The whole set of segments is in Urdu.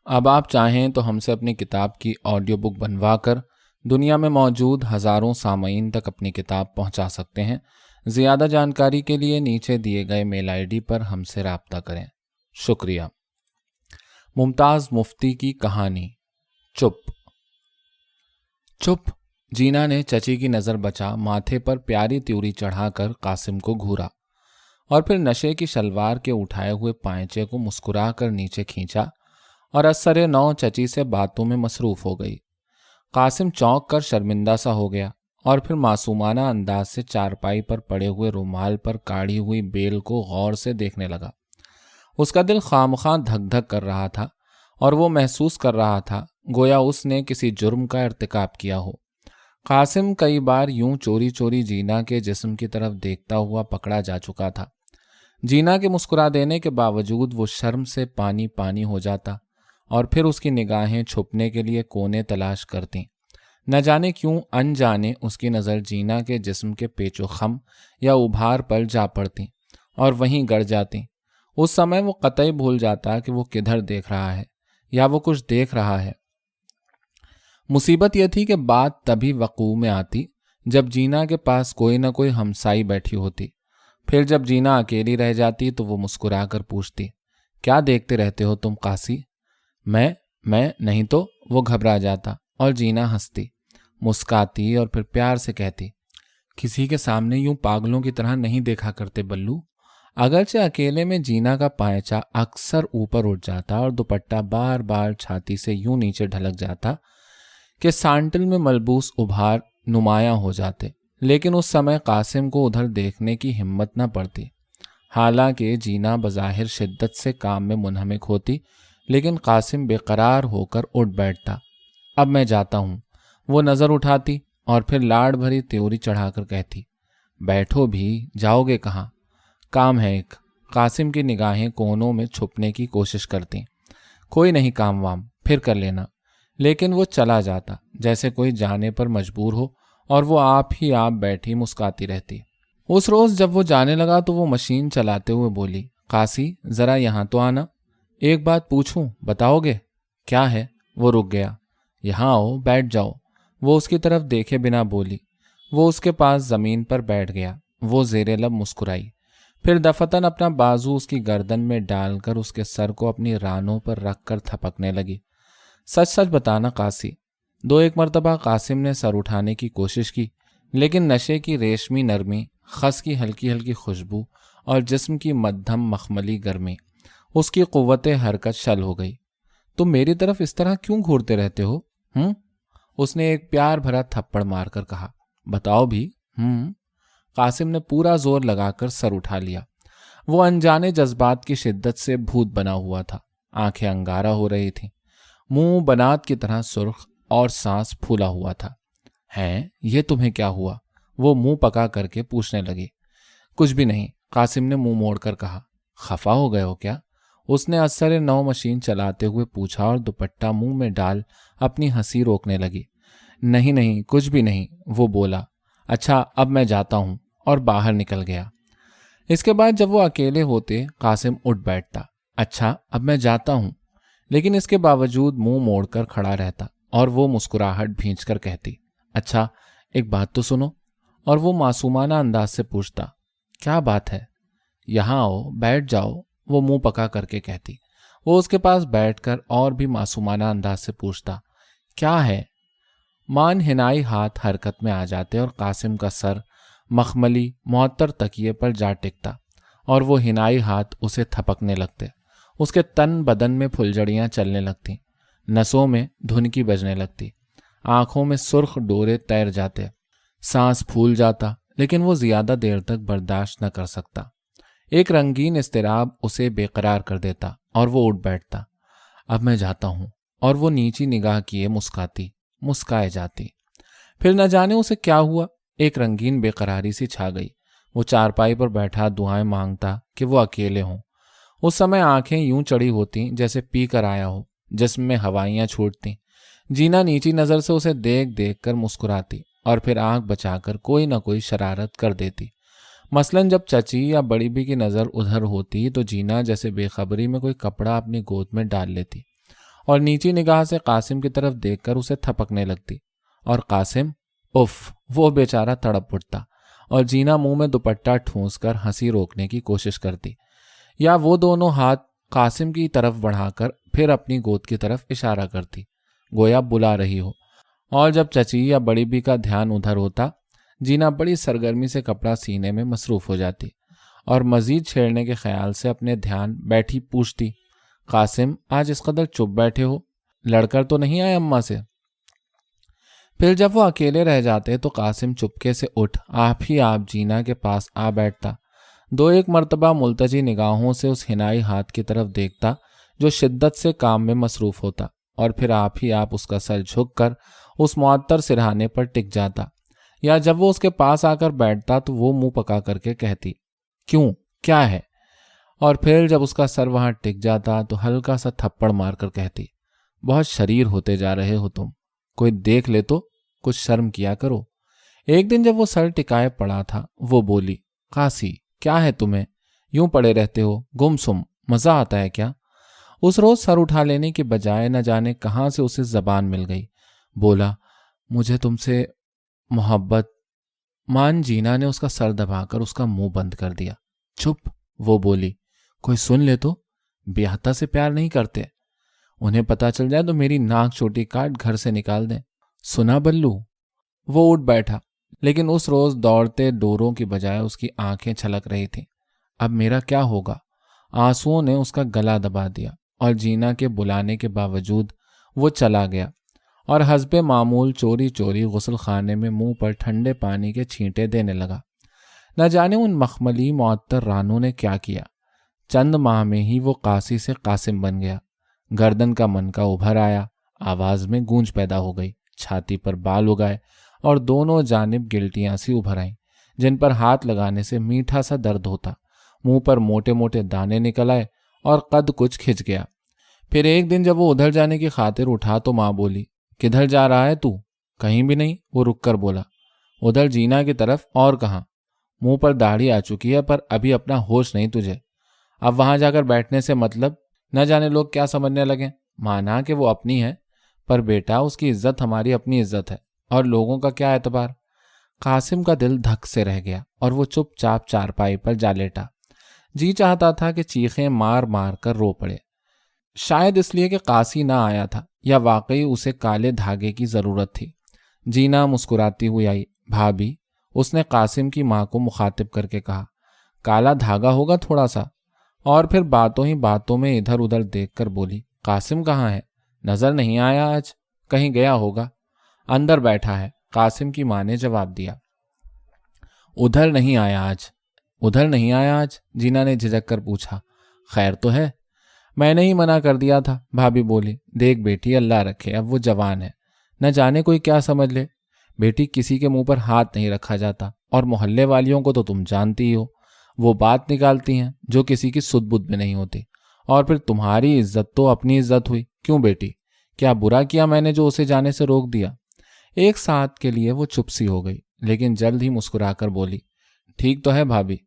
اب آپ چاہیں تو ہم سے اپنی کتاب کی آڈیو بک بنوا کر دنیا میں موجود ہزاروں سامعین تک اپنی کتاب پہنچا سکتے ہیں۔ زیادہ جانکاری کے لیے نیچے دیے گئے میل آئی ڈی پر ہم سے رابطہ کریں۔ شکریہ۔ ممتاز مفتی کی کہانی چپ۔ چپ، جینا نے چچی کی نظر بچا ماتھے پر پیاری تیوری چڑھا کر قاسم کو گھورا اور پھر نشے کی شلوار کے اٹھائے ہوئے پائنچے کو مسکرا کر نیچے کھینچا اور اثر نو چچی سے باتوں میں مصروف ہو گئی۔ قاسم چونک کر شرمندہ سا ہو گیا اور پھر معصومانہ انداز سے چارپائی پر پڑے ہوئے رومال پر کاڑھی ہوئی بیل کو غور سے دیکھنے لگا۔ اس کا دل خواہ دھک دھک کر رہا تھا اور وہ محسوس کر رہا تھا گویا اس نے کسی جرم کا ارتکاب کیا ہو۔ قاسم کئی بار یوں چوری چوری جینا کے جسم کی طرف دیکھتا ہوا پکڑا جا چکا تھا۔ جینا کے مسکرا دینے کے باوجود وہ شرم سے پانی پانی ہو جاتا اور پھر اس کی نگاہیں چھپنے کے لیے کونے تلاش کرتیں۔ نہ جانے کیوں انجانے اس کی نظر جینا کے جسم کے پیچ و خم یا ابھار پر جا پڑتی اور وہیں گڑ جاتی۔ اس سمے وہ قطعی بھول جاتا کہ وہ کدھر دیکھ رہا ہے یا وہ کچھ دیکھ رہا ہے۔ مصیبت یہ تھی کہ بات تبھی وقوع میں آتی جب جینا کے پاس کوئی نہ کوئی ہمسائی بیٹھی ہوتی۔ پھر جب جینا اکیلی رہ جاتی تو وہ مسکرا کر پوچھتی، کیا دیکھتے رہتے ہو تم قاسی؟ میں نہیں تو۔ وہ گھبرا جاتا اور جینا ہنستی، مسکاتی اور پھر پیار سے کہتی، کسی کے سامنے یوں پاگلوں کی طرح نہیں دیکھا کرتے بلو۔ اگرچہ اکیلے میں جینا کا پائچہ اکثر اوپر اٹھ جاتا اور دوپٹہ بار بار چھاتی سے یوں نیچے ڈھلک جاتا کہ سانٹل میں ملبوس ابھار نمایاں ہو جاتے، لیکن اس سمے قاسم کو ادھر دیکھنے کی ہمت نہ پڑتی۔ حالانکہ جینا بظاہر شدت سے کام میں منہمک ہوتی، لیکن قاسم بے قرار ہو کر اٹھ بیٹھتا۔ اب میں جاتا ہوں۔ وہ نظر اٹھاتی اور پھر لاڑ بھری تیوری چڑھا کر کہتی، بیٹھو بھی، جاؤ گے کہاں؟ کام ہے ایک۔ قاسم کی نگاہیں کونوں میں چھپنے کی کوشش کرتی۔ کوئی نہیں کام وام، پھر کر لینا۔ لیکن وہ چلا جاتا جیسے کوئی جانے پر مجبور ہو اور وہ آپ ہی آپ بیٹھی مسکاتی رہتی۔ اس روز جب وہ جانے لگا تو وہ مشین چلاتے ہوئے بولی، قاسی ذرا یہاں تو آنا، ایک بات پوچھوں، بتاؤ گے؟ کیا ہے؟ وہ رک گیا۔ یہاں آؤ، بیٹھ جاؤ۔ وہ اس کی طرف دیکھے بنا بولی۔ وہ اس کے پاس زمین پر بیٹھ گیا۔ وہ زیر لب مسکرائی، پھر دفتن اپنا بازو اس کی گردن میں ڈال کر اس کے سر کو اپنی رانوں پر رکھ کر تھپکنے لگی۔ سچ سچ بتانا قاسی۔ دو ایک مرتبہ قاسم نے سر اٹھانے کی کوشش کی، لیکن نشے کی ریشمی نرمی، خس کی ہلکی ہلکی خوشبو اور جسم کی مدھم مخملی گرمی اس کی قوت حرکت شل ہو گئی۔ تم میری طرف اس طرح کیوں گھورتے رہتے ہو؟ اس نے ایک پیار بھرا تھپڑ مار کر کہا۔ بتاؤ بھی۔ قاسم نے پورا زور لگا کر سر اٹھا لیا۔ وہ انجانے جذبات کی شدت سے بھوت بنا ہوا تھا۔ آنکھیں انگارہ ہو رہی تھیں، منہ بنات کی طرح سرخ اور سانس پھولا ہوا تھا۔ یہ تمہیں کیا ہوا؟ وہ منہ پکا کر کے پوچھنے لگی۔ کچھ بھی نہیں، قاسم نے منہ موڑ کر کہا۔ خفا ہو گئے ہو کیا؟ اس نے اثر نو مشین چلاتے ہوئے پوچھا اور دوپٹہ منہ میں ڈال اپنی ہنسی روکنے لگی۔ نہیں کچھ بھی نہیں، وہ بولا۔ اچھا اب میں جاتا ہوں، اور باہر نکل گیا۔ اس کے بعد جب وہ اکیلے ہوتے قاسم اٹھ بیٹھتا۔ اچھا اب میں جاتا ہوں، لیکن اس کے باوجود منہ موڑ کر کھڑا رہتا اور وہ مسکراہٹ بھینچ کر کہتی، اچھا ایک بات تو سنو۔ اور وہ معصومانہ انداز سے پوچھتا، کیا بات ہے؟ یہاں آؤ، بیٹھ جاؤ، وہ منہ پکا کر کے کہتی۔ وہ اس کے پاس بیٹھ کر اور بھی معصومانہ انداز سے پوچھتا، کیا ہے؟ مان ہنائی ہاتھ حرکت میں آ جاتے اور قاسم کا سر مخملی معطر تکیے پر جا ٹکتا اور وہ ہنائی ہاتھ اسے تھپکنے لگتے۔ اس کے تن بدن میں پھلجڑیاں چلنے لگتی، نسوں میں دھنکی بجنے لگتی، آنکھوں میں سرخ ڈورے تیر جاتے، سانس پھول جاتا، لیکن وہ زیادہ دیر تک برداشت نہ کر سکتا۔ ایک رنگین اضطراب اسے بے قرار کر دیتا اور وہ اٹھ بیٹھتا۔ اب میں جاتا ہوں، اور وہ نیچی نگاہ کیے مسکائے جاتی۔ پھر نہ جانے اسے کیا ہوا، ایک رنگین بے قراری سی چھا گئی۔ وہ چارپائی پر بیٹھا دعائیں مانگتا کہ وہ اکیلے ہوں۔ اس سمے آنکھیں یوں چڑی ہوتی جیسے پی کر آیا ہو، جسم میں ہوائیاں چھوٹتی۔ جینا نیچی نظر سے اسے دیکھ کر مسکراتی اور پھر آنکھ بچا کر کوئی نہ کوئی شرارت کر دیتی۔ مثلاً جب چچی یا بڑی بھی کی نظر ادھر ہوتی تو جینا جیسے بے خبری میں کوئی کپڑا اپنی گود میں ڈال لیتی اور نیچی نگاہ سے قاسم کی طرف دیکھ کر اسے تھپکنے لگتی، اور قاسم اف، وہ بیچارہ تڑپ اٹھتا اور جینا منہ میں دوپٹہ ٹھونس کر ہنسی روکنے کی کوشش کرتی، یا وہ دونوں ہاتھ قاسم کی طرف بڑھا کر پھر اپنی گود کی طرف اشارہ کرتی، گویا بلا رہی ہو۔ اور جب چچی یا بڑی بی کا دھیان ادھر ہوتا، جینا بڑی سرگرمی سے کپڑا سینے میں مصروف ہو جاتی اور مزید چھیڑنے کے خیال سے اپنے دھیان بیٹھی پوچھتی، قاسم آج اس قدر چپ بیٹھے ہو، لڑ کر تو نہیں آئے اماں سے؟ پھر جب وہ اکیلے رہ جاتے تو قاسم چپکے سے اٹھ آپ ہی آپ جینا کے پاس آ بیٹھتا، دو ایک مرتبہ ملتجی نگاہوں سے اس حنائی ہاتھ کی طرف دیکھتا جو شدت سے کام میں مصروف ہوتا، اور پھر آپ ہی آپ اس کا سر جھک کر اس معطر سرہانے پر ٹک جاتا، یا جب وہ اس کے پاس آ کر بیٹھتا تو وہ منہ پکا کر کے کہتی، کیوں، کیا ہے؟ اور پھر جب اس کا سر وہاں ٹک جاتا تو ہلکا سا تھپڑ مار کر کہتی، بہت شریر ہوتے جا رہے ہو تم، کوئی دیکھ لے تو کچھ شرم کیا کرو۔ ایک دن جب وہ سر ٹکائے پڑا تھا، وہ بولی، قاسی کیا ہے تمہیں، یوں پڑے رہتے ہو گم سم، مزہ آتا ہے کیا؟ اس روز سر اٹھا لینے کی بجائے نہ جانے کہاں سے اسے زبان مل گئی، بولا، مجھے تم سے محبت۔ مان جینا نے اس کا سر دبا کر اس کا منہ بند کر دیا۔ چپ، وہ بولی، کوئی سن لے تو، بیاہتا سے پیار نہیں کرتے، انہیں پتا چل جائے تو میری ناک چوٹی کاٹ گھر سے نکال دیں، سنا بلو؟ وہ اٹھ بیٹھا، لیکن اس روز دوڑتے ڈوروں کی بجائے اس کی آنکھیں چھلک رہی تھیں۔ اب میرا کیا ہوگا؟ آنسوؤں نے اس کا گلا دبا دیا اور جینا کے بلانے کے باوجود وہ چلا گیا اور حسب معمول چوری چوری غسل خانے میں منہ پر ٹھنڈے پانی کے چھینٹے دینے لگا۔ نہ جانے ان مخملی معطر رانوں نے کیا کیا، چند ماہ میں ہی وہ قاسی سے قاسم بن گیا۔ گردن کا منکا ابھر آیا، آواز میں گونج پیدا ہو گئی، چھاتی پر بال اگائے اور دونوں جانب گلٹیاں سی ابھر آئیں جن پر ہاتھ لگانے سے میٹھا سا درد ہوتا، منہ پر موٹے موٹے دانے نکل آئے اور قد کچھ کھچ گیا۔ پھر ایک دن جب وہ ادھر جانے کی خاطر اٹھا تو ماں بولی، کدھر جا رہا ہے تو؟ کہیں بھی نہیں، وہ رک کر بولا، ادھر جینا کی طرف، اور کہاں؟ منہ پر داڑھی آ چکی ہے پر ابھی اپنا ہوش نہیں تجھے، اب وہاں جا کر بیٹھنے سے مطلب، نہ جانے لوگ کیا سمجھنے لگیں، مانا کہ وہ اپنی ہے، پر بیٹا اس کی عزت ہماری اپنی عزت ہے، اور لوگوں کا کیا اعتبار؟ قاسم کا دل دھک سے رہ گیا اور وہ چپ چاپ چارپائی پر جا لیٹا۔ جی چاہتا تھا کہ چیخیں مار مار کر رو پڑے، شاید اس لیے کہ قاسی نہ آیا تھا، یا واقعی اسے کالے دھاگے کی ضرورت تھی۔ جینا مسکراتی ہوئی آئی، بھابھی، اس نے قاسم کی ماں کو مخاطب کر کے کہا، کالا دھاگا ہوگا تھوڑا سا، اور پھر باتوں ہی باتوں میں ادھر ادھر دیکھ کر بولی، قاسم کہاں ہے؟ نظر نہیں آیا آج، کہیں گیا ہوگا۔ اندر بیٹھا ہے، قاسم کی ماں نے جواب دیا۔ ادھر نہیں آیا آج؟ ادھر نہیں آیا آج؟ جینا نے جھجک کر پوچھا، خیر تو ہے؟ میں نے ہی منع کر دیا تھا، بھابھی بولی، دیکھ بیٹی، اللہ رکھے، اب وہ جوان ہے، نہ جانے کوئی کیا سمجھ لے۔ بیٹی، کسی کے منہ پر ہاتھ نہیں رکھا جاتا، اور محلے والیوں کو تو تم جانتی ہی ہو، وہ بات نکالتی ہیں جو کسی کی سد بدھ میں نہیں ہوتی، اور پھر تمہاری عزت تو اپنی عزت ہوئی، کیوں بیٹی؟ کیا برا کیا میں نے جو اسے جانے سے روک دیا؟ ایک ساتھ کے لیے وہ چپ سی ہو گئی، لیکن جلد ہی مسکرا کر بولی، ٹھیک تو ہے بھابھی،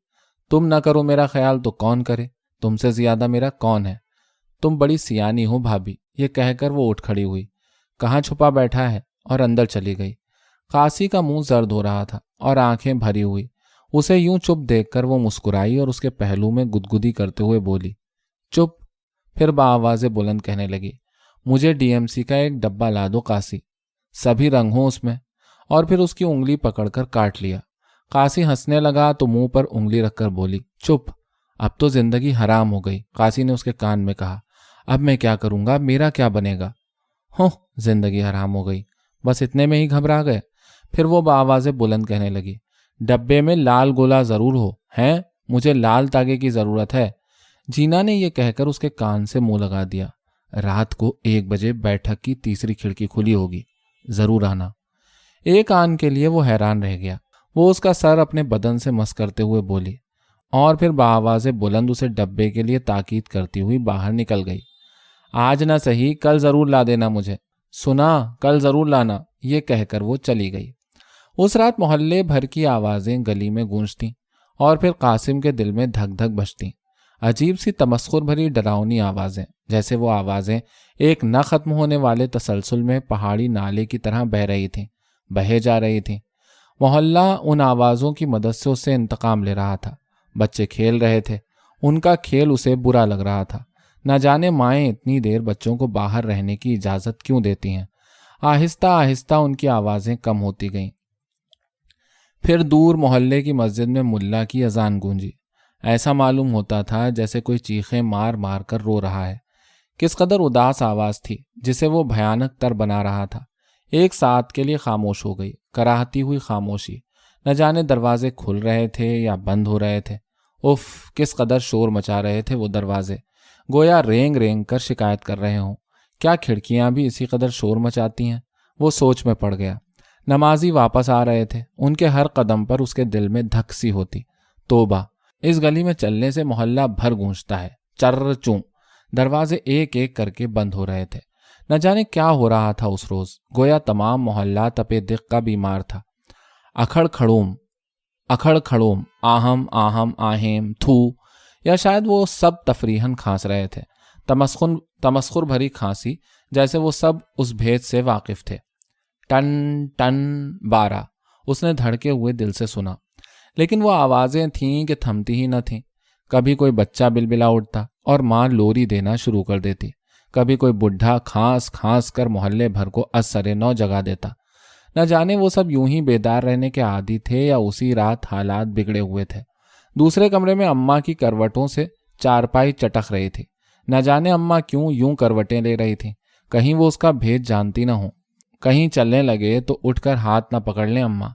تم نہ کرو میرا خیال تو کون کرے، تم سے زیادہ میرا کون ہے؟ تم بڑی سیانی ہو بھابھی۔ یہ کہہ کر وہ اٹھ کھڑی ہوئی، کہاں چھپا بیٹھا ہے، اور اندر چلی گئی۔ قاسی کا منہ زرد ہو رہا تھا اور آنکھیں بھری ہوئی، اسے یوں چپ دیکھ کر وہ مسکرائی اور اس کے پہلو میں گدگدی کرتے ہوئے بولی، چپ۔ پھر بآواز بلند کہنے لگی، مجھے ڈی ایم سی کا ایک ڈبہ لا دو قاسی، سبھی رنگ ہوں اس میں، اور پھر اس کی انگلی پکڑ کر کاٹ لیا۔ قاسی ہنسنے لگا تو منہ پر انگلی رکھ کر بولی، چپ، اب تو زندگی حرام ہو گئی۔ قاسی نے اس کے کان میں کہا، اب میں کیا کروں گا، میرا کیا بنے گا؟ ہوں، زندگی حرام ہو گئی، بس اتنے میں ہی گھبرا گئے؟ پھر وہ بآواز بلند کہنے لگی، ڈبے میں لال گولا ضرور ہو، ہیں؟ مجھے لال تاگے کی ضرورت ہے۔ جینا نے یہ کہہ کر اس کے کان سے منہ لگا دیا، رات کو 1 بجے بیٹھک کی تیسری کھڑکی کھلی ہوگی، ضرور آنا۔ ایک آن کے لیے وہ حیران رہ گیا۔ وہ اس کا سر اپنے بدن سے مس کرتے ہوئے بولی، اور پھر بآواز بلند اسے ڈبے کے لیے تاکید کرتی ہوئی باہر نکل گئی۔ آج نہ صحیح، کل ضرور لا دینا مجھے، سنا، کل ضرور لانا، یہ کہہ کر وہ چلی گئی۔ اس رات محلے بھر کی آوازیں گلی میں گونجتیں اور پھر قاسم کے دل میں دھک دھک بجتیں۔ عجیب سی تمسخر بھری ڈراؤنی آوازیں، جیسے وہ آوازیں ایک نہ ختم ہونے والے تسلسل میں پہاڑی نالے کی طرح بہہ رہی تھیں، بہے جا رہی تھیں۔ محلہ ان آوازوں کی مدد سے اس سے انتقام لے رہا تھا۔ بچے کھیل رہے تھے، ان کا کھیل اسے برا لگ رہا تھا۔ نہ جانے مائیں اتنی دیر بچوں کو باہر رہنے کی اجازت کیوں دیتی ہیں۔ آہستہ آہستہ ان کی آوازیں کم ہوتی گئیں۔ پھر دور محلے کی مسجد میں ملا کی اذان گونجی۔ ایسا معلوم ہوتا تھا جیسے کوئی چیخیں مار مار کر رو رہا ہے۔ کس قدر اداس آواز تھی جسے وہ بھیانک تر بنا رہا تھا۔ ایک ساتھ کے لیے خاموش ہو گئی، کراہتی ہوئی خاموشی۔ نہ جانے دروازے کھل رہے تھے یا بند ہو رہے تھے۔ اف، کس قدر شور مچا رہے تھے وہ دروازے، گویا رینگ رینگ کر شکایت کر رہے ہوں۔ کیا کھڑکیاں بھی اسی قدر شور مچاتی ہیں؟ وہ سوچ میں پڑ گیا۔ نمازی واپس آ رہے تھے، ان کے ہر قدم پر اس کے دل میں دھک سی ہوتی۔ توبہ، اس گلی میں چلنے سے محلہ بھر گونجتا ہے۔ چر چوں دروازے ایک ایک کر کے بند ہو رہے تھے۔ نہ جانے کیا ہو رہا تھا اس روز، گویا تمام محلہ تپے دق کا بیمار تھا۔ اکھڑ کھڑوم، آہم آہم آہیم تھو، یا شاید وہ سب تفریحاً کھانس رہے تھے، تمسخر بھری کھانسی، جیسے وہ سب اس بھید سے واقف تھے۔ ٹن ٹن 12 اس نے دھڑکے ہوئے دل سے سنا، لیکن وہ آوازیں تھیں کہ تھمتی ہی نہ تھیں۔ کبھی کوئی بچہ بلبلا اٹھتا اور ماں لوری دینا شروع کر دیتی، کبھی کوئی بڈھا کھانس کھانس کر محلے بھر کو ازسر نو جگا دیتا۔ نہ جانے وہ سب یوں ہی بیدار رہنے کے عادی تھے یا اسی رات حالات بگڑے ہوئے تھے۔ دوسرے کمرے میں اماں کی کروٹوں سے چارپائی چٹک رہی تھی۔ نہ جانے اماں کیوں یوں کروٹیں لے رہی تھیں، کہیں وہ اس کا بھید جانتی نہ ہوں، کہیں چلنے لگے تو اٹھ کر ہاتھ نہ پکڑ لیں اماں۔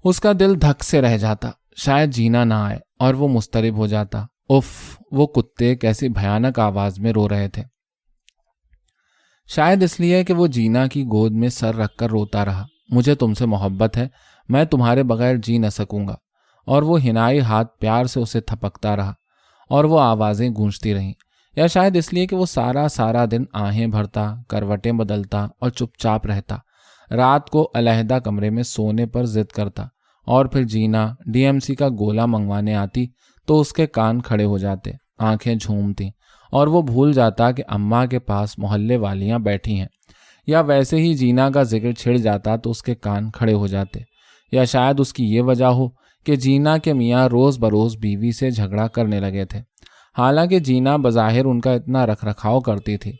اس کا دل دھک سے رہ جاتا، شاید جینا نہ آئے، اور وہ مضطرب ہو جاتا۔ اف، وہ کتے کیسی بھیانک آواز میں رو رہے تھے۔ شاید اس لیے کہ وہ جینا کی گود میں سر رکھ کر روتا رہا، مجھے تم سے محبت ہے، میں تمہارے بغیر جی نہ سکوں گا۔ اور وہ ہنائی ہاتھ پیار سے اسے تھپکتا رہا، اور وہ آوازیں گونجتی رہیں۔ یا شاید اس لیے کہ وہ سارا دن آہیں بھرتا، کروٹیں بدلتا اور چپ چاپ رہتا، رات کو علیحدہ کمرے میں سونے پر ضد کرتا، اور پھر جینا DMC کا گولا منگوانے آتی تو اس کے کان کھڑے ہو جاتے، آنکھیں جھومتی، اور وہ بھول جاتا کہ اماں کے پاس محلے والیاں بیٹھی ہیں۔ یا ویسے ہی جینا کا ذکر چھڑ جاتا تو اس کے کان کھڑے ہو جاتے۔ یا شاید اس کی یہ وجہ ہو کہ جینا کے میاں روز بروز بیوی سے جھگڑا کرنے لگے تھے، حالانکہ جینا بظاہر ان کا اتنا رکھ رکھاؤ کرتی تھی۔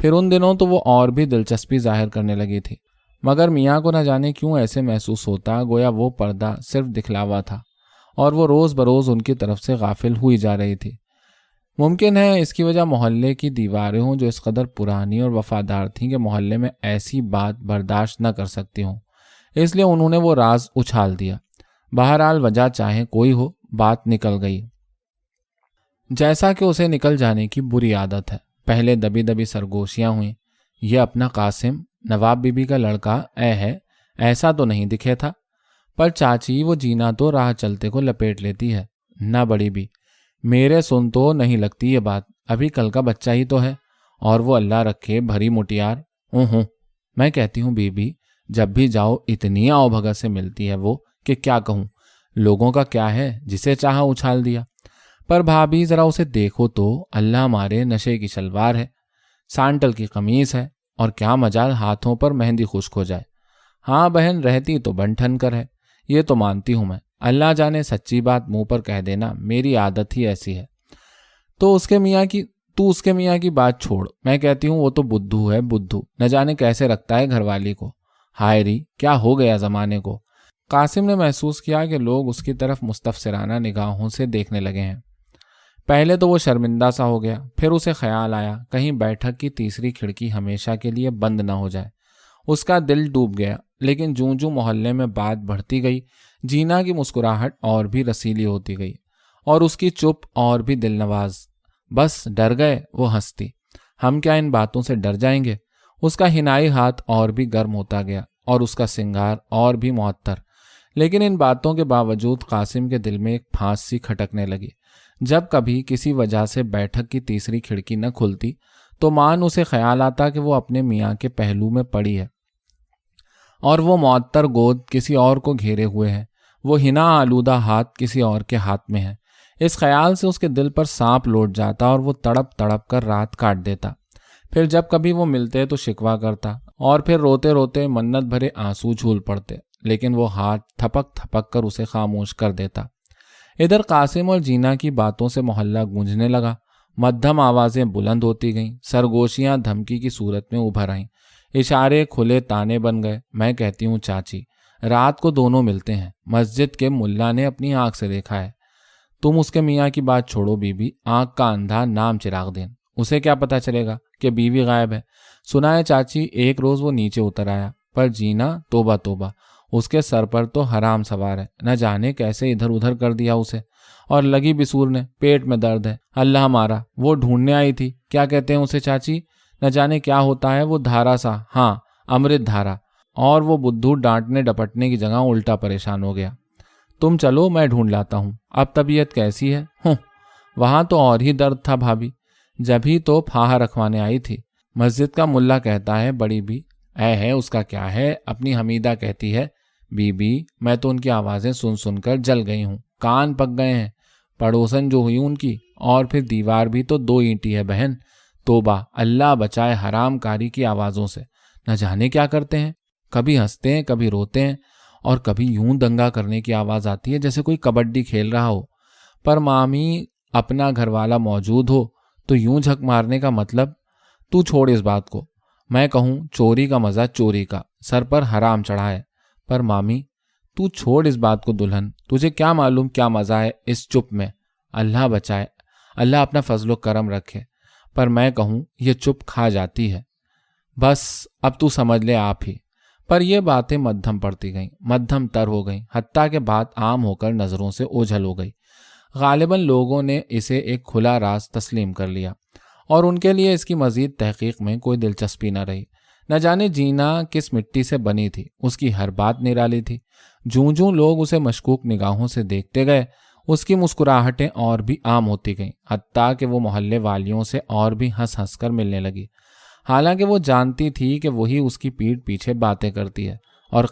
پھر ان دنوں تو وہ اور بھی دلچسپی ظاہر کرنے لگی تھی، مگر میاں کو نہ جانے کیوں ایسے محسوس ہوتا گویا وہ پردہ صرف دکھلاوا تھا، اور وہ روز بروز ان کی طرف سے غافل ہوئی جا رہی تھی۔ ممکن ہے اس کی وجہ محلے کی دیواریں ہوں جو اس قدر پرانی اور وفادار تھیں کہ محلے میں ایسی بات برداشت نہ کر سکتی ہوں، اس لیے انہوں نے وہ راز اچھال دیا۔ بہرحال وجہ چاہے کوئی ہو، بات نکل گئی، جیسا کہ اسے نکل جانے کی بری عادت ہے۔ پہلے دبی دبی سرگوشیاں ہوئیں، یہ اپنا قاسم نواب بی بی کا لڑکا ہے، ایسا تو نہیں دکھے تھا، پر چاچی وہ جینا تو راہ چلتے کو لپیٹ لیتی ہے، نہ بڑی بھی، میرے سن تو نہیں لگتی یہ بات، ابھی کل کا بچہ ہی تو ہے، اور وہ اللہ رکھے بھری مٹیار۔ میں کہتی ہوں بی بی، جب بھی جاؤ اتنی آؤ بھگت سے ملتی ہے وہ کہ کیا کہوں، لوگوں کا کیا ہے، جسے چاہا اچھال دیا۔ پر بھابھی ذرا اسے دیکھو تو، اللہ مارے نشے کی شلوار ہے، سانٹل کی قمیص ہے، اور کیا مجال ہاتھوں پر مہندی خشک ہو جائے۔ ہاں بہن رہتی تو بن ٹھن کر ہے، یہ تو مانتی ہوں میں، اللہ جانے سچی بات منہ پر کہہ دینا میری عادت ہی ایسی ہے۔ تو اس کے میاں کی بات چھوڑ، میں کہتی ہوں وہ تو بدھو ہے، بدھو، نہ جانے کیسے رکھتا ہے گھر والی کو۔ ہائے ری، کیا ہو گیا زمانے کو۔ قاسم نے محسوس کیا کہ لوگ اس کی طرف مستفسرانہ نگاہوں سے دیکھنے لگے ہیں۔ پہلے تو وہ شرمندہ سا ہو گیا، پھر اسے خیال آیا کہیں بیٹھک کی تیسری کھڑکی ہمیشہ کے لیے بند نہ ہو جائے۔ اس کا دل ڈوب گیا، لیکن جوں جوں محلے میں بات بڑھتی گئی، جینا کی مسکراہٹ اور بھی رسیلی ہوتی گئی، اور اس کی چپ اور بھی دل نواز۔ بس ڈر گئے، وہ ہنستی، ہم کیا ان باتوں سے ڈر جائیں گے؟ اس کا حنائی ہاتھ اور بھی گرم ہوتا گیا، اور اس کا سنگار اور بھی معطر۔ لیکن ان باتوں کے باوجود قاسم کے دل میں ایک پھانس سی کھٹکنے لگی۔ جب کبھی کسی وجہ سے بیٹھک کی تیسری کھڑکی نہ کھلتی تو مان اسے خیال آتا کہ وہ اپنے میاں کے پہلو میں پڑی ہے، اور وہ معطر گود کسی اور کو گھیرے ہوئے ہے، وہ حنا آلودہ ہاتھ کسی اور کے ہاتھ میں ہے۔ اس خیال سے اس کے دل پر سانپ لوٹ جاتا اور وہ تڑپ تڑپ کر رات کاٹ دیتا۔ پھر جب کبھی وہ ملتے تو شکوہ کرتا اور پھر روتے روتے منت بھرے آنسو جھول پڑتے، لیکن وہ ہاتھ تھپک تھپک کر اسے خاموش کر دیتا۔ ادھر قاسم اور جینا کی باتوں سے محلہ گونجنے لگا، مدھم آوازیں بلند ہوتی گئیں، سرگوشیاں دھمکی کی صورت میں ابھر آئیں، اشارے کھلے تانے بن گئے۔ میں کہتی ہوں چاچی، رات کو دونوں ملتے ہیں، مسجد کے ملا نے اپنی آنکھ سے دیکھا ہے۔ تم اس کے میاں کی بات چھوڑو بی بی، آنکھ کا اندھا نام چراغ دین، اسے کیا پتا چلے گا کہ بیوی غائب ہے۔ سنا ہے چاچی ایک روز وہ نیچے اتر آیا، پر جینا توبہ توبہ، اس کے سر پر تو حرام سوار ہے، نہ جانے کیسے ادھر ادھر کر دیا اسے، اور لگی بسور نے، پیٹ میں درد ہے، اللہ ہمارا۔ وہ ڈھونڈنے آئی تھی، کیا کہتے ہیں اسے چاچی، نہ جانے کیا ہوتا ہے وہ دھارا سا، ہاں امرت دھارا۔ اور وہ بدھو ڈانٹنے ڈپٹنے کی جگہ الٹا پریشان ہو گیا۔ تم چلو میں ڈھونڈ لاتا ہوں، اب طبیعت کیسی ہے؟ وہاں تو اور ہی درد تھا بھابھی، جبھی تو پھاہا رکھوانے آئی تھی۔ مسجد کا ملا کہتا ہے بڑی بھی، ہے اس کا کیا ہے، اپنی حمیدہ کہتی ہے بی بی، میں تو ان کی آوازیں سن سن کر جل گئی ہوں، کان پک گئے ہیں۔ پڑوسن جو ہوئی ان کی، اور پھر دیوار بھی تو 2 اینٹی ہے بہن، توبہ اللہ بچائے حرام کاری کی آوازوں سے، نہ جانے کیا کرتے ہیں، کبھی ہنستے ہیں کبھی روتے ہیں، اور کبھی یوں دنگا کرنے کی آواز آتی ہے جیسے کوئی کبڈی کھیل رہا ہو۔ پر مامی اپنا گھر والا موجود ہو تو یوں جھک مارنے کا مطلب؟ تو چھوڑ اس بات کو، میں کہوں چوری کا مزہ چوری کا، سر پر حرام چڑھا ہے۔ پر مامی تو چھوڑ اس بات کو دلہن، تجھے کیا معلوم کیا مزہ ہے اس چپ میں، اللہ بچائے، اللہ اپنا فضل و کرم رکھے۔ پر میں کہوں یہ چپ کھا جاتی ہے، بس اب تو سمجھ لے آپ ہی۔ پر یہ باتیں مدھم پڑتی گئیں، مدھم تر ہو گئیں، حتیٰ کہ بات عام ہو کر نظروں سے اوجھل ہو گئی۔ غالباً لوگوں نے اسے ایک کھلا راز تسلیم کر لیا، اور ان کے لیے اس کی مزید تحقیق میں کوئی دلچسپی نہ رہی۔ نہ جانے جینا کس مٹی سے بنی تھی، اس کی ہر بات نرالی تھی۔ جوں جوں لوگ اسے مشکوک نگاہوں سے دیکھتے گئے، اس کی مسکراہٹیں اور بھی عام ہوتی گئیں، حتیٰ کہ وہ محلے والیوں سے اور بھی ہنس ہنس کر ملنے لگی، حالانکہ وہ جانتی تھی کہ وہی اس کی پیٹھ پیچھے باتیں کرتی ہے۔ اور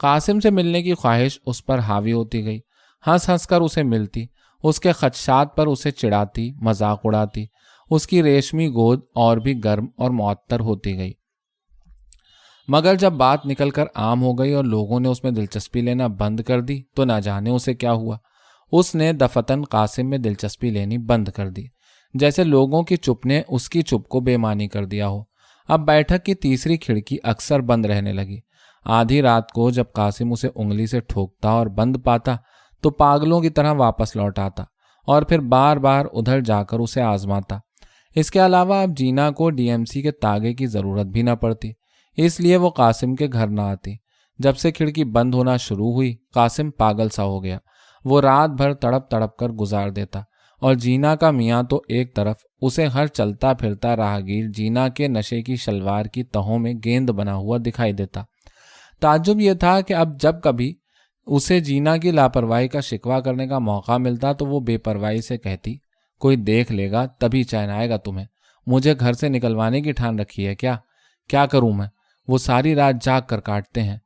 قاسم سے ملنے کی خواہش اس پر حاوی ہوتی گئی، ہنس ہنس کر اسے ملتی، اس کے خدشات پر اسے چڑھاتی، مذاق اڑاتی، اس کی ریشمی گود اور بھی گرم اور معطر ہوتی گئی۔ مگر جب بات نکل کر عام ہو گئی اور لوگوں نے اس میں دلچسپی لینا بند کر دی تو نہ جانے اسے کیا ہوا، اس نے دفتن قاسم میں دلچسپی لینی بند کر دی، جیسے لوگوں کی چپ نے اس کی چپ کو بے معنی کر دیا ہو۔ اب بیٹھک کی تیسری کھڑکی اکثر بند رہنے لگی۔ آدھی رات کو جب قاسم اسے انگلی سے ٹھوکتا اور بند پاتا تو پاگلوں کی طرح واپس لوٹ آتا، اور پھر بار بار ادھر جا کر اسے آزماتا۔ اس کے علاوہ اب جینا کو ڈی ایم سی کے تاگے کی ضرورت بھی نہ پڑتی، اس لیے وہ قاسم کے گھر نہ آتی۔ جب سے کھڑکی بند ہونا شروع ہوئی، قاسم پاگل سا ہو گیا، وہ رات بھر تڑپ تڑپ کر گزار دیتا، اور جینا کا میاں تو ایک طرف، اسے ہر چلتا پھرتا راہگیر جینا کے نشے کی شلوار کی تہوں میں گیند بنا ہوا دکھائی دیتا۔ تعجب یہ تھا کہ اب جب کبھی اسے جینا کی لاپرواہی کا شکوہ کرنے کا موقع ملتا تو وہ بے پرواہی سے کہتی، کوئی دیکھ لے گا تبھی چین آئے گا تمہیں، مجھے گھر سے نکلوانے کی ٹھان رکھی ہے کیا کروں میں، وہ ساری رات جاگ کر کاٹتے ہیں۔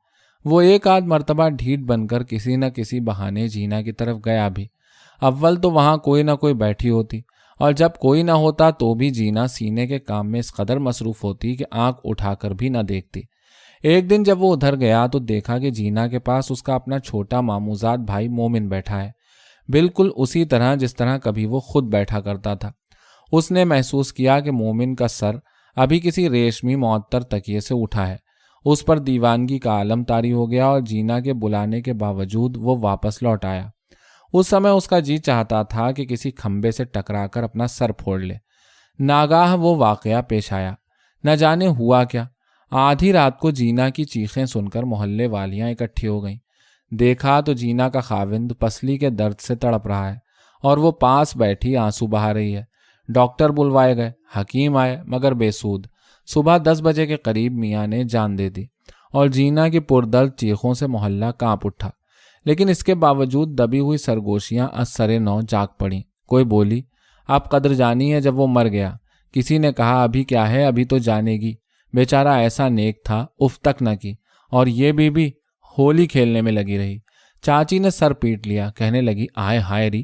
وہ ایک آدھ مرتبہ ڈھیٹ بن کر کسی نہ کسی بہانے جینا کی طرف گیا بھی، اول تو وہاں کوئی نہ کوئی بیٹھی ہوتی، اور جب کوئی نہ ہوتا تو بھی جینا سینے کے کام میں اس قدر مصروف ہوتی کہ آنکھ اٹھا کر بھی نہ دیکھتی۔ ایک دن جب وہ ادھر گیا تو دیکھا کہ جینا کے پاس اس کا اپنا چھوٹا ماموزاد بھائی مومن بیٹھا ہے، بالکل اسی طرح جس طرح کبھی وہ خود بیٹھا کرتا تھا۔ اس نے محسوس کیا کہ مومن کا سر ابھی کسی ریشمی معطر تکیے سے اٹھا ہے۔ اس پر دیوانگی کا عالم طاری ہو گیا، اور جینا کے بلانے کے باوجود وہ واپس لوٹ آیا۔ اس سمے اس کا جی چاہتا تھا کہ کسی کھمبے سے ٹکرا کر اپنا سر پھوڑ لے۔ ناگاہ وہ واقعہ پیش آیا، نہ جانے ہوا کیا، آدھی رات کو جینا کی چیخیں سن کر محلے والیاں اکٹھی ہو گئیں۔ دیکھا تو جینا کا خاوند پسلی کے درد سے تڑپ رہا ہے، اور وہ پاس بیٹھی آنسو بہا رہی ہے۔ ڈاکٹر بلوائے گئے، حکیم آئے، مگر بے سود۔ صبح 10 بجے کے قریب میاں نے جان دے دی، اور جینا کی پردرد چیخوں سے محلہ کانپ اٹھا۔ لیکن اس کے باوجود دبی ہوئی سرگوشیاں از سرے نو جاگ پڑیں۔ کوئی بولی، اب قدر جانی ہے جب وہ مر گیا۔ کسی نے کہا، ابھی کیا ہے، ابھی تو جانے گی، بیچارہ ایسا نیک تھا، اف تک نہ کی۔ اور یہ بھی ہولی کھیلنے میں لگی رہی۔ چاچی نے سر پیٹ لیا، کہنے لگی، آئے ہائے ری،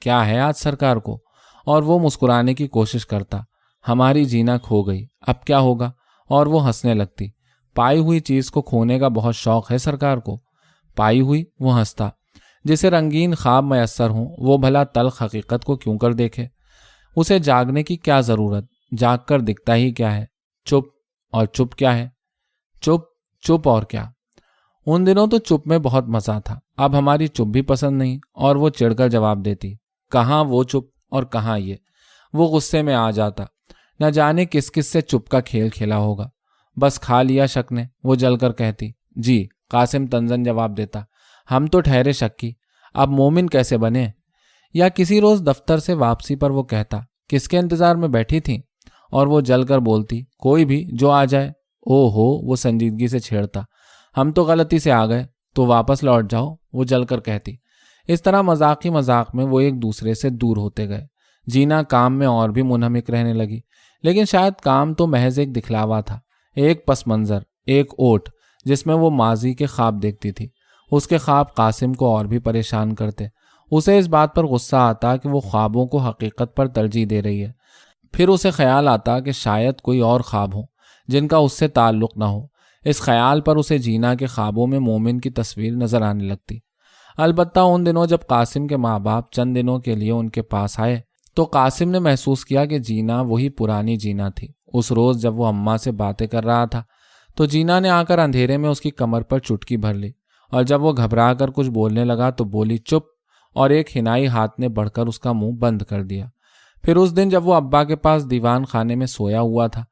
کیا ہے آج سرکار کو؟ اور وہ مسکرانے کی کوشش کرتا، ہماری جینا کھو گئی، اب کیا ہوگا؟ اور وہ ہنسنے لگتی، پائی ہوئی چیز کو کھونے کا بہت شوق ہے سرکار کو۔ پائی ہوئی؟ وہ ہنستا، جسے رنگین خواب میسر ہوں وہ بھلا تلخ حقیقت کو کیوں کر دیکھے؟ اسے جاگنے کی کیا ضرورت؟ جاگ کر دکھتا ہی کیا ہے؟ چپ، اور چپ کیا ہے؟ چپ، چپ اور کیا؟ ان دنوں تو چپ میں بہت مزہ تھا، اب ہماری چپ بھی پسند نہیں، اور وہ چڑھ کر جواب دیتی، کہاں وہ چپ اور کہاں یہ۔ وہ غصے میں آ جاتا، نہ جانے کس کس سے چپ کا کھیل کھیلا ہوگا، بس کھا لیا شک نے۔ وہ جل کر کہتی، جی۔ قاسم تنزن جواب دیتا، ہم تو ٹھہرے شکی، اب مومن کیسے بنے؟ یا کسی روز دفتر سے واپسی پر وہ کہتا، کس کے انتظار میں بیٹھی تھی؟ اور وہ جل کر بولتی، کوئی بھی جو آ جائے۔ او ہو، وہ سنجیدگی سے چھیڑتا، ہم تو غلطی سے آ گئے، تو واپس لوٹ جاؤ۔ وہ جل کر کہتی۔ اس طرح مذاقی مذاق میں وہ ایک دوسرے سے دور ہوتے گئے۔ جینا کام میں اور بھی منہمک رہنے لگی، لیکن شاید کام تو محض ایک دکھلاوا تھا، ایک پس منظر، ایک اوٹ جس میں وہ ماضی کے خواب دیکھتی تھی۔ اس کے خواب قاسم کو اور بھی پریشان کرتے۔ اسے اس بات پر غصہ آتا کہ وہ خوابوں کو حقیقت پر ترجیح دے رہی ہے۔ پھر اسے خیال آتا کہ شاید کوئی اور خواب ہوں جن کا اس سے تعلق نہ ہو۔ اس خیال پر اسے جینا کے خوابوں میں مومن کی تصویر نظر آنے لگتی۔ البتہ ان دنوں جب قاسم کے ماں باپ چند دنوں کے لیے ان کے پاس آئے تو قاسم نے محسوس کیا کہ جینا وہی پرانی جینا تھی۔ اس روز جب وہ اماں سے باتیں کر رہا تھا تو جینا نے آ کر اندھیرے میں اس کی کمر پر چٹکی بھر لی، اور جب وہ گھبرا کر کچھ بولنے لگا تو بولی، چپ، اور ایک حنائی ہاتھ نے بڑھ کر اس کا منہ بند کر دیا۔ پھر اس دن جب وہ ابا کے پاس دیوان خانے میں سویا ہوا تھا،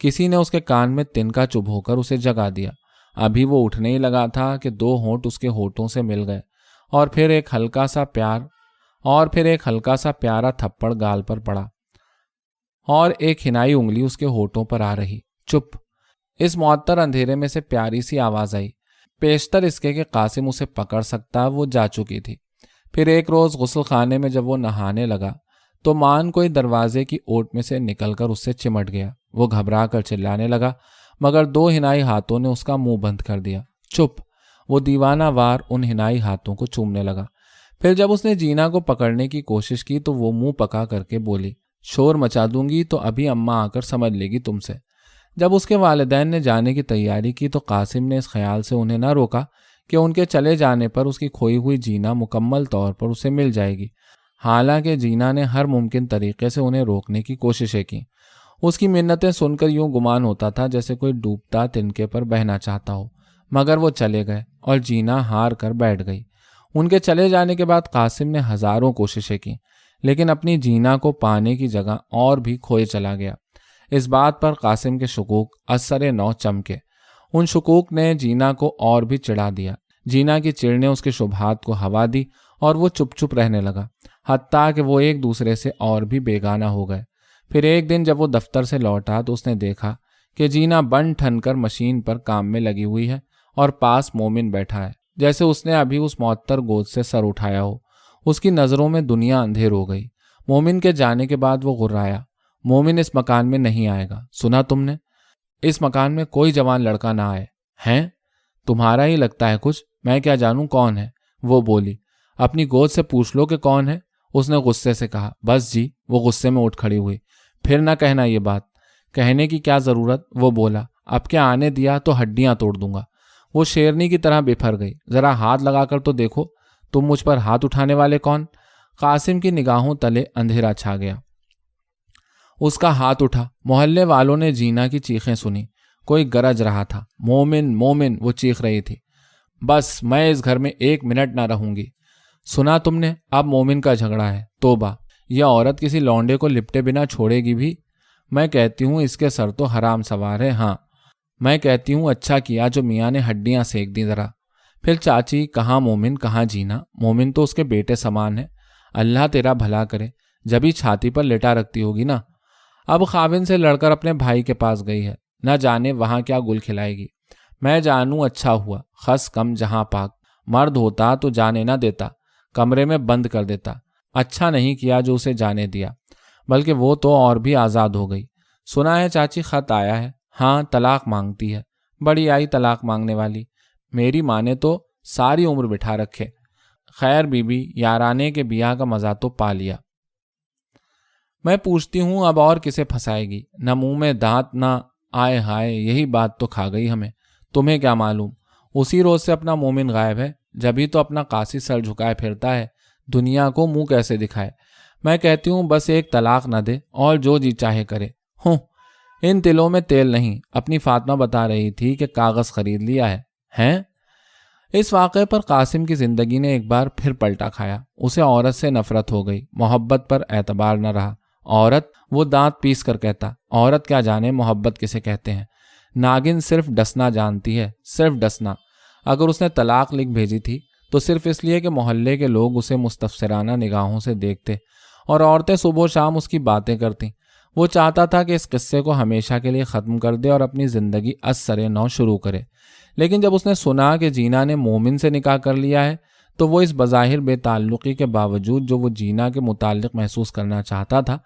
کسی نے اس کے کان میں تنکا چبھو ہو کر اسے جگا دیا۔ ابھی وہ اٹھنے ہی لگا تھا کہ دو ہونٹ اس کے ہونٹوں سے مل گئے، اور پھر ایک ہلکا سا پیارا تھپڑ گال پر پڑا، اور ایک حنائی انگلی اس کے ہونٹوں پر آ رہی۔ چپ۔ اس معطر اندھیرے میں سے پیاری سی آواز آئی، پیشتر اس کے کہ قاسم اسے پکڑ سکتا وہ جا چکی تھی۔ پھر ایک روز غسل خانے میں جب وہ نہانے لگا تو مان کوئی دروازے کی اوٹ میں سے نکل کر اس سے چمٹ گیا۔ وہ گھبرا کر چلانے لگا، مگر دو حنائی ہاتھوں نے اس کا منہ بند کر دیا۔ چپ۔ وہ دیوانہ وار ان حنائی ہاتھوں کو چومنے لگا۔ پھر جب اس نے جینا کو پکڑنے کی کوشش کی تو وہ منہ پکا کر کے بولی، شور مچا دوں گی تو ابھی اماں آ کر سمجھ لے گی تم سے۔ جب اس کے والدین نے جانے کی تیاری کی تو قاسم نے اس خیال سے انہیں نہ روکا کہ ان کے چلے جانے پر اس کی کھوئی ہوئی جینا مکمل طور پر اسے مل جائے گی۔ حالانکہ جینا نے ہر ممکن طریقے سے انہیں روکنے کی کوششیں کی۔ اس کی منتیں سن کر یوں گمان ہوتا تھا جیسے کوئی ڈوبتا تنکے پر بہنا چاہتا ہو، مگر وہ چلے گئے اور جینا ہار کر بیٹھ گئی۔ ان کے چلے جانے کے بعد قاسم نے ہزاروں کوششیں کی، لیکن اپنی جینا کو پانے کی جگہ اور بھی کھوئے چلا گیا۔ اس بات پر قاسم کے شکوک اثر نو چمکے۔ ان شکوک نے جینا کو اور بھی چڑھا دیا۔ جینا کی چڑ نے اس کے شبہات کو ہوا دی اور وہ چپ چپ رہنے لگا، حتیٰ کہ وہ ایک دوسرے سے اور بھی بیگانہ ہو گئے۔ پھر ایک دن جب وہ دفتر سے لوٹا تو اس نے دیکھا کہ جینا بن ٹھن کر مشین پر کام میں لگی ہوئی ہے اور پاس مومن بیٹھا ہے، جیسے اس نے ابھی اس معطر گود سے سر اٹھایا ہو۔ اس کی نظروں میں دنیا اندھیر ہو گئی۔ مومن کے جانے کے بعد وہ غرایا، مومن اس مکان میں نہیں آئے گا، سنا تم نے؟ اس مکان میں کوئی جوان لڑکا نہ آئے۔ ہیں؟ تمہارا ہی لگتا ہے کچھ، میں کیا جانوں کون ہے؟ وہ بولی، اپنی گود سے پوچھ لو کہ کون ہے۔ اس نے غصے سے کہا، بس جی۔ وہ غصے میں اٹھ کھڑی ہوئی، پھر نہ کہنا یہ بات۔ کہنے کی کیا ضرورت؟ وہ بولا، اب کیا آنے دیا تو ہڈیاں توڑ دوں گا۔ وہ شیرنی کی طرح بپھر گئی، ذرا ہاتھ لگا کر تو دیکھو، تم مجھ پر ہاتھ اٹھانے والے کون؟ قاسم کی نگاہوں تلے اندھیرا چھا گیا۔ اس کا ہاتھ اٹھا۔ محلے والوں نے جینا کی چیخیں سنی، کوئی گرج رہا تھا، مومن مومن وہ چیخ رہی تھی۔ بس میں اس گھر میں ایک منٹ نہ رہوں گی۔ سنا تم نے؟ اب مومن کا جھگڑا ہے۔ توبہ، یہ عورت کسی لونڈے کو لپٹے بنا چھوڑے گی بھی؟ میں کہتی ہوں اس کے سر تو حرام سوار ہے۔ ہاں، میں کہتی ہوں اچھا کیا جو میاں نے ہڈیاں سینک دی ذرا۔ پھر چاچی، کہاں مومن کہاں جینا؟ مومن تو اس کے بیٹے سامان ہے۔ اللہ تیرا بھلا کرے، جبھی چھاتی پر لٹا رکھتی ہوگی نا۔ اب خاوند سے لڑ کر اپنے بھائی کے پاس گئی ہے، نہ جانے وہاں کیا گل کھلائے گی۔ میں جانوں اچھا ہوا، خس کم جہاں پاک، مرد ہوتا تو جانے نہ دیتا، کمرے میں بند کر دیتا۔ اچھا نہیں کیا جو اسے جانے دیا، بلکہ وہ تو اور بھی آزاد ہو گئی۔ سنا ہے چاچی خط آیا ہے؟ ہاں، طلاق مانگتی ہے۔ بڑی آئی طلاق مانگنے والی، میری ماں نے تو ساری عمر بٹھا رکھے۔ خیر بیبی، یارانے کے بیاہ کا مزہ تو پا لیا۔ میں پوچھتی ہوں اب اور کسے پھنسائے گی؟ نہ منہ میں دانت نہ، آئے ہائے یہی بات تو کھا گئی ہمیں۔ تمہیں کیا معلوم، اسی روز سے اپنا مومن غائب ہے، جبھی تو اپنا قاصد سر جھکائے پھرتا ہے، دنیا کو منہ کیسے دکھائے؟ میں کہتی ہوں بس ایک طلاق نہ دے اور جو جی چاہے کرے۔ ہوں، ان تلوں میں تیل نہیں۔ اپنی فاطمہ بتا رہی تھی کہ کاغذ خرید لیا ہے۔ ہیں؟ اس واقعے پر قاسم کی زندگی نے ایک بار پھر پلٹا کھایا۔ اسے عورت سے نفرت ہو گئی، محبت پر اعتبار نہ رہا۔ عورت، وہ دانت پیس کر کہتا، عورت کیا جانے محبت کسے کہتے ہیں؟ ناگن صرف ڈسنا جانتی ہے، صرف ڈسنا۔ اگر اس نے طلاق لکھ بھیجی تھی تو صرف اس لیے کہ محلے کے لوگ اسے مستفسرانہ نگاہوں سے دیکھتے اور عورتیں صبح و شام اس کی باتیں کرتیں۔ وہ چاہتا تھا کہ اس قصے کو ہمیشہ کے لیے ختم کر دے اور اپنی زندگی از سر نو شروع کرے، لیکن جب اس نے سنا کہ جینا نے مومن سے نکاح کر لیا ہے تو وہ اس بظاہر بے تعلقی کے باوجود جو وہ جینا کے متعلق محسوس کرنا چاہتا تھا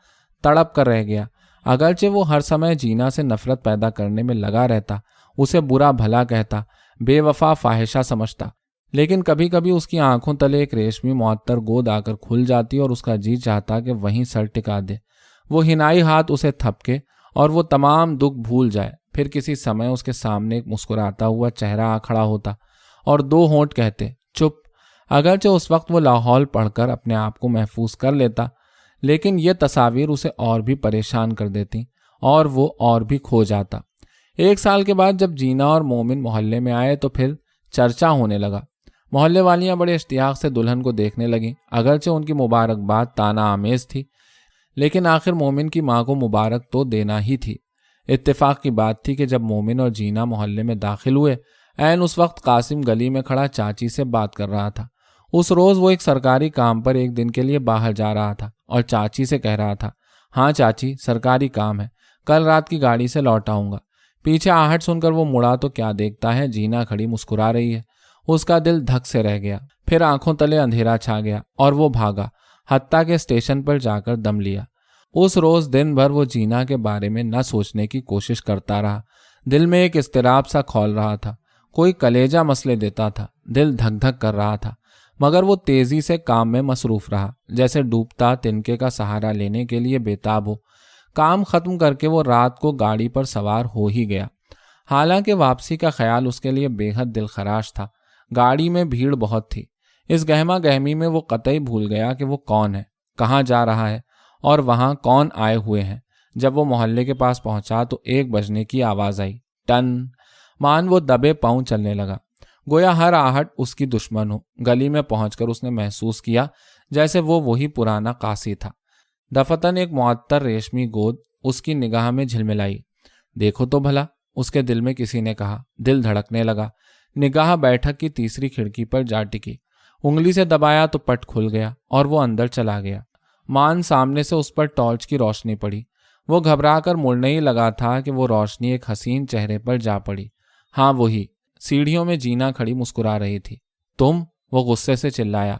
تڑپ کر رہ گیا۔ اگرچہ وہ ہر سمے جینا سے نفرت پیدا کرنے میں لگا رہتا، اسے برا بھلا کہتا، بے وفا فاحشہ سمجھتا، لیکن کبھی کبھی اس کی آنکھوں تلے ایک ریشمی معطر گود آ کر کھل جاتی اور اس کا جی چاہتا کہ وہیں سر ٹکا دے، وہ حنائی ہاتھ اسے تھپکے اور وہ تمام دکھ بھول جائے۔ پھر کسی سمے اس کے سامنے ایک مسکراتا ہوا چہرہ آ کھڑا ہوتا اور دو ہونٹ کہتے چپ۔ اگرچہ اس وقت وہ لاہور پڑھ کر اپنے آپ کو محفوظ کر لیتا، لیکن یہ تصاویر اسے اور بھی پریشان کر دیتی اور وہ اور بھی کھو جاتا۔ 1 سال کے بعد جب جینا اور مومن محلے میں آئے تو پھر چرچا ہونے لگا۔ محلے والیاں بڑے اشتیاق سے دلہن کو دیکھنے لگیں۔ اگرچہ ان کی مبارکباد طعنہ آمیز تھی، لیکن آخر مومن کی ماں کو مبارک تو دینا ہی تھی۔ اتفاق کی بات تھی کہ جب مومن اور جینا محلے میں داخل ہوئے، عین اس وقت قاسم گلی میں کھڑا چاچی سے بات کر رہا تھا۔ اس روز وہ ایک سرکاری کام پر ایک دن کے لیے باہر جا رہا تھا اور چاچی سے کہہ رہا تھا، ہاں چاچی سرکاری کام ہے، کل رات کی گاڑی سے لوٹ آؤں گا۔ پیچھے آہٹ سن کر وہ مڑا تو کیا دیکھتا ہے جینا کھڑی مسکرا رہی ہے۔ اس کا دل دھک سے رہ گیا، پھر آنکھوں تلے اندھیرا چھا گیا اور وہ بھاگا، حتیٰ کہ اسٹیشن پر جا کر دم لیا۔ اس روز دن بھر وہ جینا کے بارے میں نہ سوچنے کی کوشش کرتا رہا۔ دل میں ایک اضطراب سا کھول رہا تھا، کوئی کلیجہ مسلے دیتا تھا، دل دھک دھک کر رہا تھا، مگر وہ تیزی سے کام میں مصروف رہا، جیسے ڈوبتا تنکے کا سہارا لینے کے لیے بےتاب ہو۔ کام ختم کر کے وہ رات کو گاڑی پر سوار ہو ہی گیا، حالانکہ واپسی کا خیال اس کے لیے بے حد دل خراش تھا۔ گاڑی میں بھیڑ بہت تھی۔ اس گہما گہمی میں وہ قطعی بھول گیا کہ وہ کون ہے، کہاں جا رہا ہے اور وہاں کون آئے ہوئے ہیں۔ جب وہ محلے کے پاس پہنچا تو 1 بجنے کی آواز آئی، ٹن مان وہ دبے پاؤں چلنے لگا، گویا ہر آہٹ اس کی دشمن ہو۔ گلی میں پہنچ کر اس نے محسوس کیا جیسے وہ وہی پرانا قاصی تھا۔ دفتن ایک معطر ریشمی گود اس کی نگاہ میں جھلملائی۔ دیکھو تو بھلا، اس کے دل میں کسی نے کہا۔ دل دھڑکنے لگا، نگاہ بیٹھک کی تیسری کھڑکی پر جا ٹکی، انگلی سے دبایا تو پٹ کھل گیا اور وہ اندر چلا گیا۔ مان سامنے سے اس پر ٹارچ کی روشنی پڑی۔ وہ گھبرا کر مڑنے ہی لگا تھا کہ وہ روشنی ایک حسین چہرے پر جا پڑی۔ ہاں وہی، سیڑھیوں میں جینا کھڑی مسکرا رہی تھی۔ تم؟ وہ غصے سے چلایا۔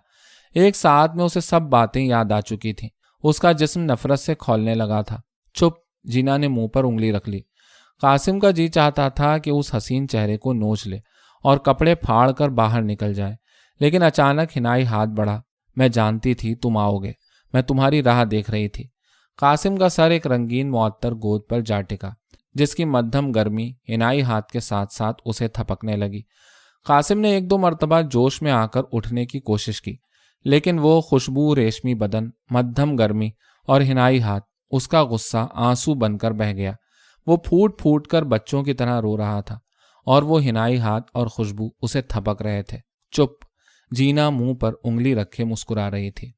ایک ساتھ میں اسے سب باتیں یاد آ چکی تھیں۔ اس کا جسم نفرت سے کھولنے لگا تھا۔ چپ، جینا نے منہ پر انگلی رکھ لی۔ قاسم کا جی چاہتا تھا کہ اس حسین چہرے کو نوچ لے اور کپڑے پھاڑ کر باہر نکل جائے، لیکن اچانک حنائی ہاتھ بڑھا۔ میں جانتی تھی تم آؤ گے، میں تمہاری راہ دیکھ رہی تھی۔ قاسم کا سر ایک رنگین معطر گود پر جا ٹکا، جس کی مدھم گرمی حنائی ہاتھ کے ساتھ ساتھ اسے تھپکنے لگی۔ قاسم نے 1-2 مرتبہ جوش میں آ کر اٹھنے کی کوشش کی، لیکن وہ خوشبو، ریشمی بدن، مدھم گرمی اور حنائی ہاتھ، اس کا غصہ آنسو بن کر بہہ گیا۔ وہ پھوٹ پھوٹ کر بچوں کی طرح رو رہا تھا اور وہ حنائی ہاتھ اور خوشبو اسے تھپک رہے تھے۔ چپ، جینا منہ پر انگلی رکھے مسکرا رہی تھی۔